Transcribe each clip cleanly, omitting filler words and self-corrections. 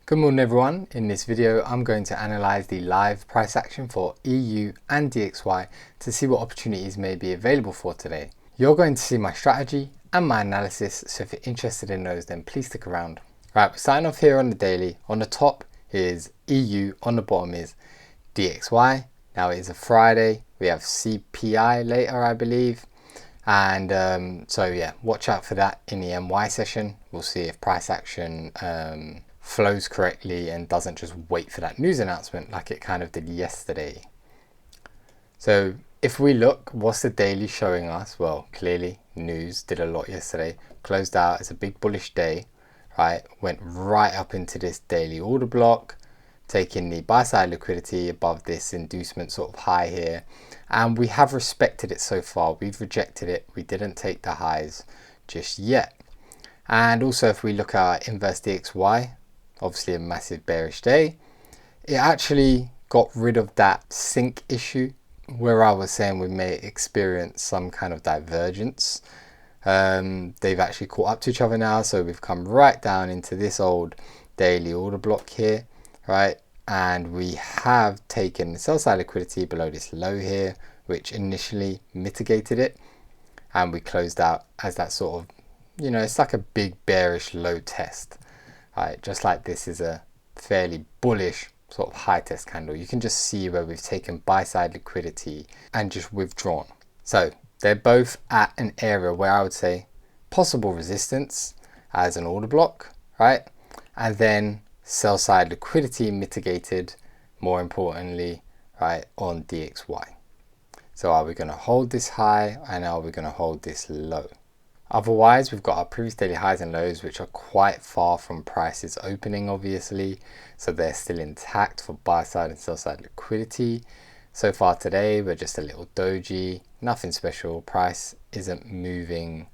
Good morning everyone. In this video I'm going to analyze the live price action for EU and DXY to see what opportunities may be available for today. You're going to see my strategy and my analysis, so if you're interested in those then please stick around. Right, we're starting off here on the daily. On the top is EU, on the bottom is DXY. Now it is a Friday, we have CPI later I believe, and so yeah, watch out for that in the MY session. We'll see if price action flows correctly and doesn't just wait for that news announcement like it kind of did yesterday. So if we look, what's the daily showing us? Well, clearly news did a lot yesterday, closed out as a big bullish day, right? Went right up into this daily order block, taking the buy side liquidity above this inducement sort of high here, and we have respected it so far. We've rejected it, we didn't take the highs just yet. And also if we look at our inverse DXY, obviously a massive bearish day, it actually got rid of that sync issue where I was saying we may experience some kind of divergence. They've actually caught up to each other now, so we've come right down into this old daily order block here, right? And we have taken the sell side liquidity below this low here, which initially mitigated it, and we closed out as that sort of, you know, it's like a big bearish low test. Right, just like this is a fairly bullish sort of high test candle. You can just see where we've taken buy side liquidity and just withdrawn. So they're both at an area where I would say possible resistance as an order block, right? And then sell side liquidity mitigated, more importantly, right, on DXY. So are we going to hold this high and are we going to hold this low? Otherwise, we've got our previous daily highs and lows, which are quite far from prices opening, obviously. So they're still intact for buy side and sell side liquidity. So far today, we're just a little doji, nothing special. Price isn't moving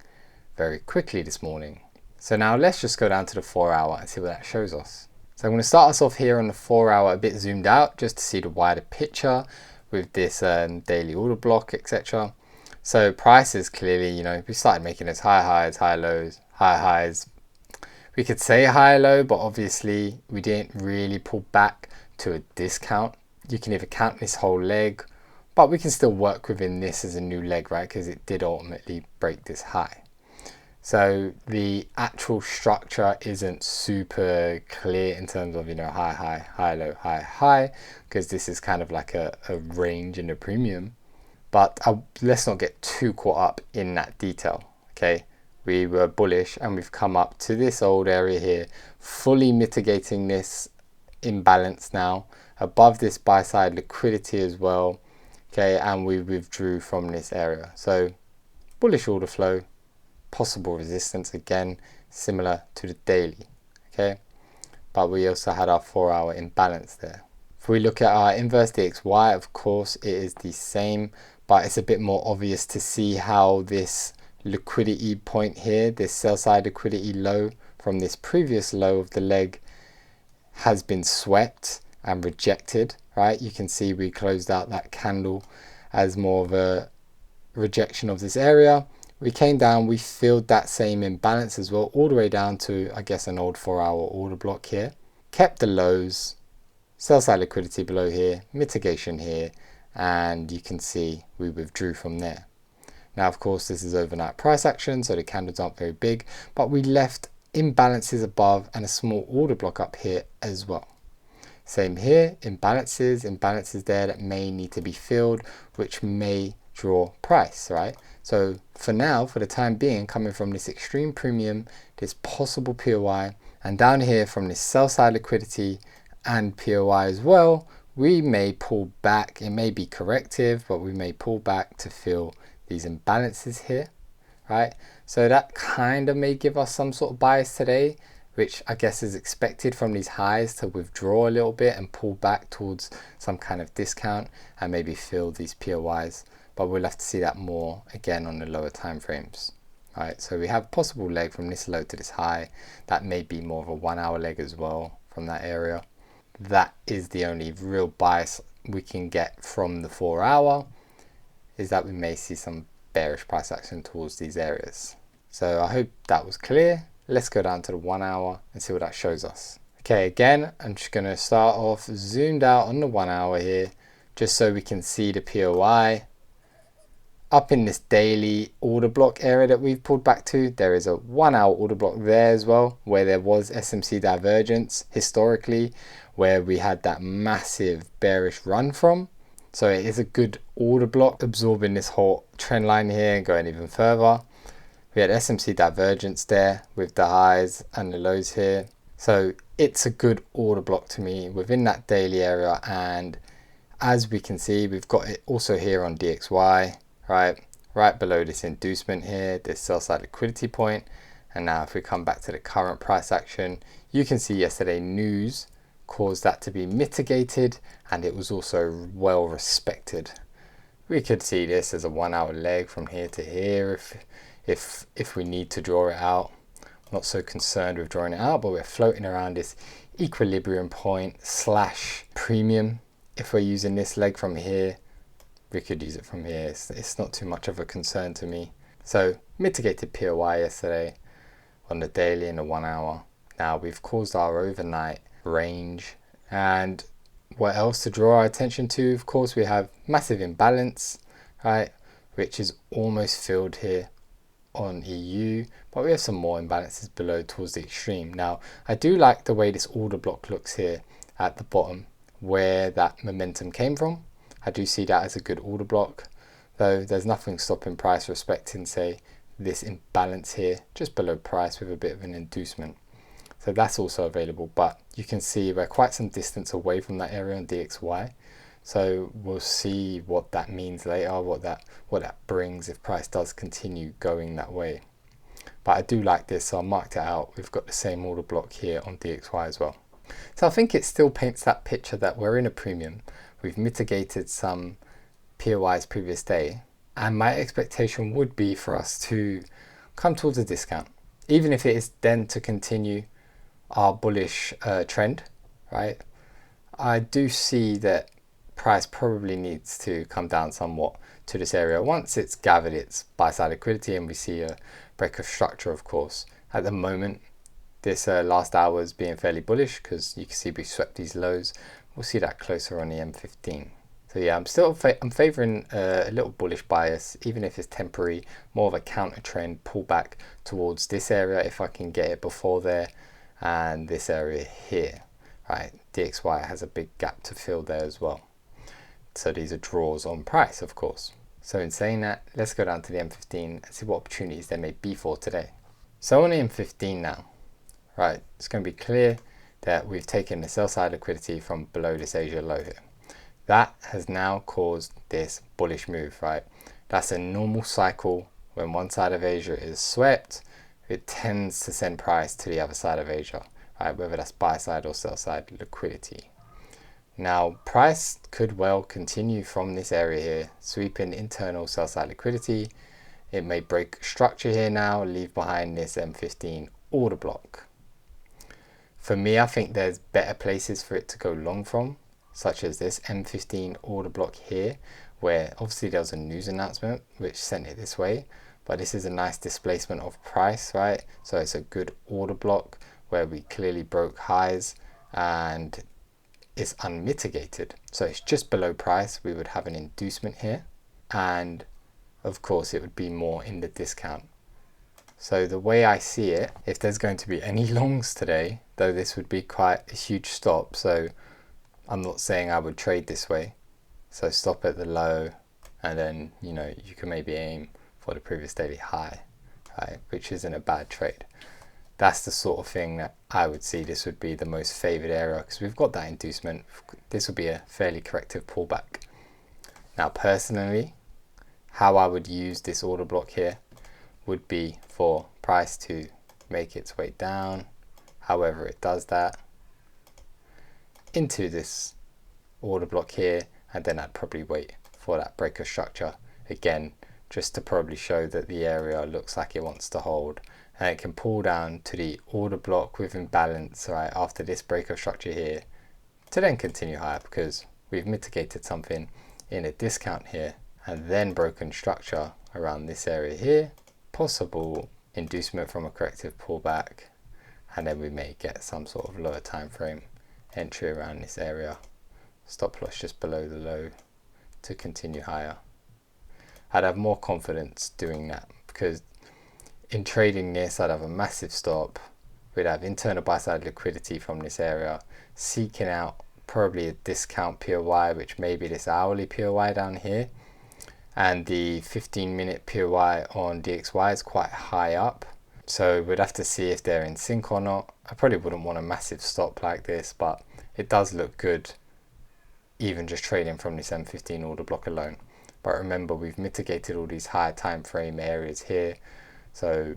very quickly this morning. So now let's just go down to the 4 hour and see what that shows us. So I'm going to start us off here on the 4 hour, a bit zoomed out, just to see the wider picture with this daily order block, etc. So prices clearly, you know, we started making those high highs, high lows, high highs. We could say high low, but obviously we didn't really pull back to a discount. You can either count this whole leg, but we can still work within this as a new leg, right? Because it did ultimately break this high. So the actual structure isn't super clear in terms of, you know, high, high, high, low, high, high, because this is kind of like a range in the premium. But let's not get too caught up in that detail, okay? We were bullish and we've come up to this old area here, fully mitigating this imbalance now, above this buy side liquidity as well, okay? And we withdrew from this area. So bullish order flow, possible resistance again, similar to the daily, okay? But we also had our 4 hour imbalance there. If we look at our inverse DXY, of course, it is the same, but it's a bit more obvious to see how this liquidity point here, this sell side liquidity low from this previous low of the leg has been swept and rejected, right? You can see we closed out that candle as more of a rejection of this area. We came down, we filled that same imbalance as well, all the way down to, I guess, an old 4 hour order block here. Kept the lows, sell side liquidity below here, mitigation here, and you can see we withdrew from there. Now, of course, this is overnight price action, so the candles aren't very big, but we left imbalances above and a small order block up here as well. Same here, imbalances there that may need to be filled, which may draw price, right? So for now, for the time being, coming from this extreme premium, this possible POI, and down here from this sell side liquidity and POI as well, we may pull back. It may be corrective, but we may pull back to fill these imbalances here, right? So that kind of may give us some sort of bias today, which I guess is expected from these highs to withdraw a little bit and pull back towards some kind of discount and maybe fill these POIs. But we'll have to see that more again on the lower time frames. Right, so we have a possible leg from this low to this high. That may be more of a 1 hour leg as well from that area. That is the only real bias we can get from the 4 hour, is that we may see some bearish price action towards these areas. So I hope that was clear. Let's go down to the 1 hour and see what that shows us. Okay, again, I'm just going to start off zoomed out on the 1 hour here, just so we can see the POI. Up in this daily order block area that we've pulled back to, there is a 1 hour order block there as well, where there was SMC divergence historically, where we had that massive bearish run from. So it is a good order block absorbing this whole trend line here and going even further. We had SMC divergence there with the highs and the lows here. So it's a good order block to me within that daily area. And as we can see, we've got it also here on DXY, right below this inducement here, this sell side liquidity point. And now if we come back to the current price action, you can see yesterday news caused that to be mitigated, and it was also well respected. We could see this as a 1 hour leg from here to here if we need to draw it out. Not so concerned with drawing it out, but we're floating around this equilibrium point / premium. If we're using this leg from here, we could use it from here. It's not too much of a concern to me. So mitigated POI yesterday on the daily and the 1 hour. Now we've caused our overnight range. And what else to draw our attention to? Of course, we have massive imbalance, right, which is almost filled here on EU, but we have some more imbalances below towards the extreme. Now I do like the way this order block looks here at the bottom, where that momentum came from. I do see that as a good order block, though there's nothing stopping price respecting, say, this imbalance here just below price with a bit of an inducement. So that's also available, but you can see we're quite some distance away from that area on DXY. So we'll see what that means later, what that brings if price does continue going that way. But I do like this, so I marked it out. We've got the same order block here on DXY as well. So I think it still paints that picture that we're in a premium. We've mitigated some POIs previous day, and my expectation would be for us to come towards a discount, even if it is then to continue our bullish trend, right? I do see that price probably needs to come down somewhat to this area once it's gathered its buy side liquidity and we see a break of structure. Of course, at the moment this last hour is being fairly bullish because you can see we swept these lows. We'll see that closer on the M15. So yeah, I'm favoring a little bullish bias, even if it's temporary, more of a counter trend pullback towards this area if I can get it before there, and this area here, right? DXY has a big gap to fill there as well. So these are draws on price, of course. So in saying that, let's go down to the M15 and see what opportunities there may be for today. So on the M15 now, right, it's going to be clear that we've taken the sell side liquidity from below this Asia low here. That has now caused this bullish move, right? That's a normal cycle. When one side of Asia is swept, it tends to send price to the other side of Asia, right? Whether that's buy side or sell side liquidity. Now, price could well continue from this area here, sweeping internal sell side liquidity. It may break structure here now, leave behind this M15 order block. For me, I think there's better places for it to go long from, such as this M15 order block here, where obviously there was a news announcement which sent it this way, but this is a nice displacement of price, right? So it's a good order block where we clearly broke highs and it's unmitigated. So it's just below price. We would have an inducement here, and of course it would be more in the discount. So the way I see it, if there's going to be any longs today, though this would be quite a huge stop, so I'm not saying I would trade this way. So stop at the low, and then, you know, you can maybe aim for the previous daily high, right? Which isn't a bad trade. That's the sort of thing that I would see this would be the most favored area, because we've got that inducement. This would be a fairly corrective pullback. Now personally, how I would use this order block here would be for price to make its way down, however it does that, into this order block here, and then I'd probably wait for that breaker structure again, just to probably show that the area looks like it wants to hold, and it can pull down to the order block with imbalance right after this breaker structure here, to then continue higher, because we've mitigated something in a discount here, and then broken structure around this area here, possible inducement from a corrective pullback, and then we may get some sort of lower time frame entry around this area, stop loss just below the low to continue higher. I'd have more confidence doing that, because in trading this I'd have a massive stop, we'd have internal buy side liquidity from this area, seeking out probably a discount POY, which may be this hourly POY down here, and the 15-minute POY on DXY is quite high up, so we'd have to see if they're in sync or not. I probably wouldn't want a massive stop like this, but it does look good even just trading from this M15 order block alone. But remember, we've mitigated all these higher time frame areas here, so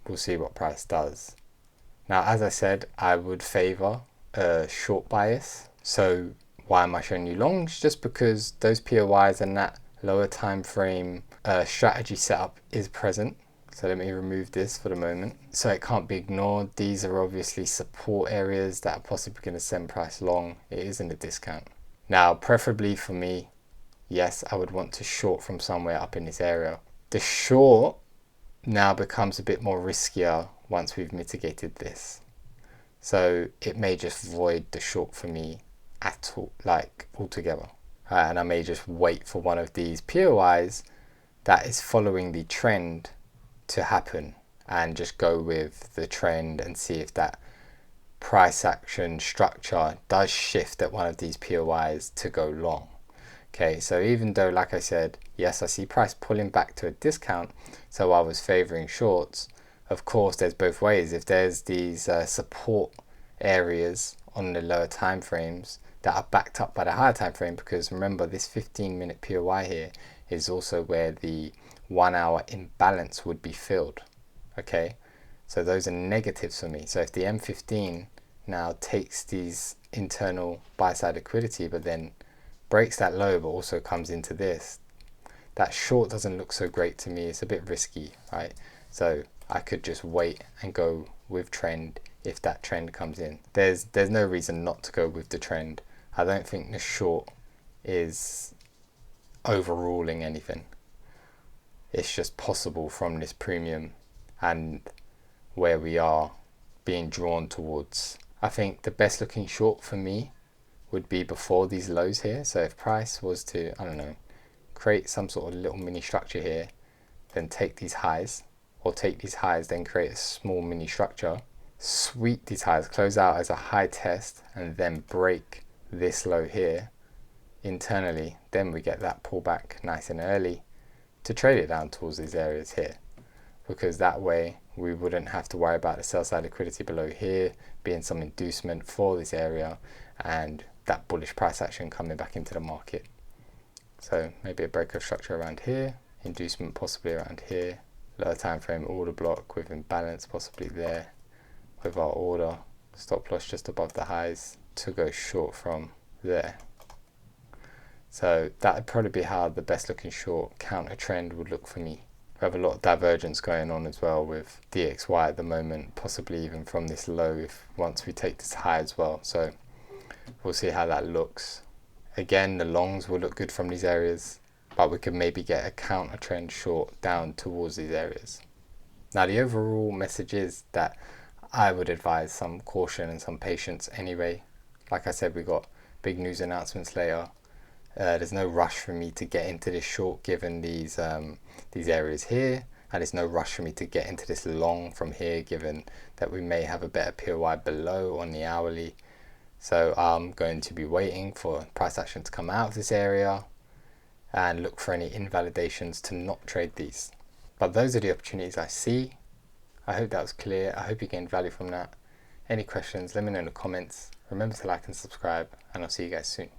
we'll see what price does. Now, as I said, I would favor a short bias. So why am I showing you longs? Just because those POIs and that lower time frame strategy setup is present. So let me remove this for the moment, so it can't be ignored. These are obviously support areas that are possibly going to send price long. It isn't a discount. Now, preferably for me, yes, I would want to short from somewhere up in this area. The short now becomes a bit more riskier once we've mitigated this. So it may just void the short for me at all, like altogether. And I may just wait for one of these POIs that is following the trend to happen and just go with the trend and see if that price action structure does shift at one of these POIs to go long. Okay, so even though, like I said, yes, I see price pulling back to a discount, so I was favoring shorts. Of course, there's both ways. If there's these support areas on the lower time frames that are backed up by the higher time frame, because remember, this 15-minute POI here is also where the 1 hour imbalance would be filled. Okay, so those are negatives for me. So if the M15 now takes these internal buy side liquidity, but then breaks that low, but also comes into this, that short doesn't look so great to me. It's a bit risky, right? So I could just wait and go with trend if that trend comes in. There's no reason not to go with the trend. I don't think the short is overruling anything. It's just possible from this premium and where we are being drawn towards. I think the best looking short for me would be before these lows here. So if price was to, I don't know, create some sort of little mini structure here, then take these highs, or take these highs, then create a small mini structure, sweep these highs, close out as a high test, and then break this low here internally, then we get that pullback nice and early to trade it down towards these areas here, because that way we wouldn't have to worry about the sell side liquidity below here being some inducement for this area and that bullish price action coming back into the market. So maybe a break of structure around here, inducement possibly around here, lower time frame order block with imbalance possibly there, with our order stop loss just above the highs to go short from there. So that would probably be how the best looking short counter trend would look for me. We have a lot of divergence going on as well with DXY at the moment, possibly even from this low if once we take this high as well. So we'll see how that looks. Again, the longs will look good from these areas, but we could maybe get a counter trend short down towards these areas. Now the overall message is that I would advise some caution and some patience anyway. Like I said, we got big news announcements later. There's no rush for me to get into this short given these areas here, and there's no rush for me to get into this long from here given that we may have a better POI below on the hourly. So I'm going to be waiting for price action to come out of this area and look for any invalidations to not trade these. But those are the opportunities I see. I hope that was clear. I hope you gained value from that. Any questions, let me know in the comments. Remember to like and subscribe, and I'll see you guys soon.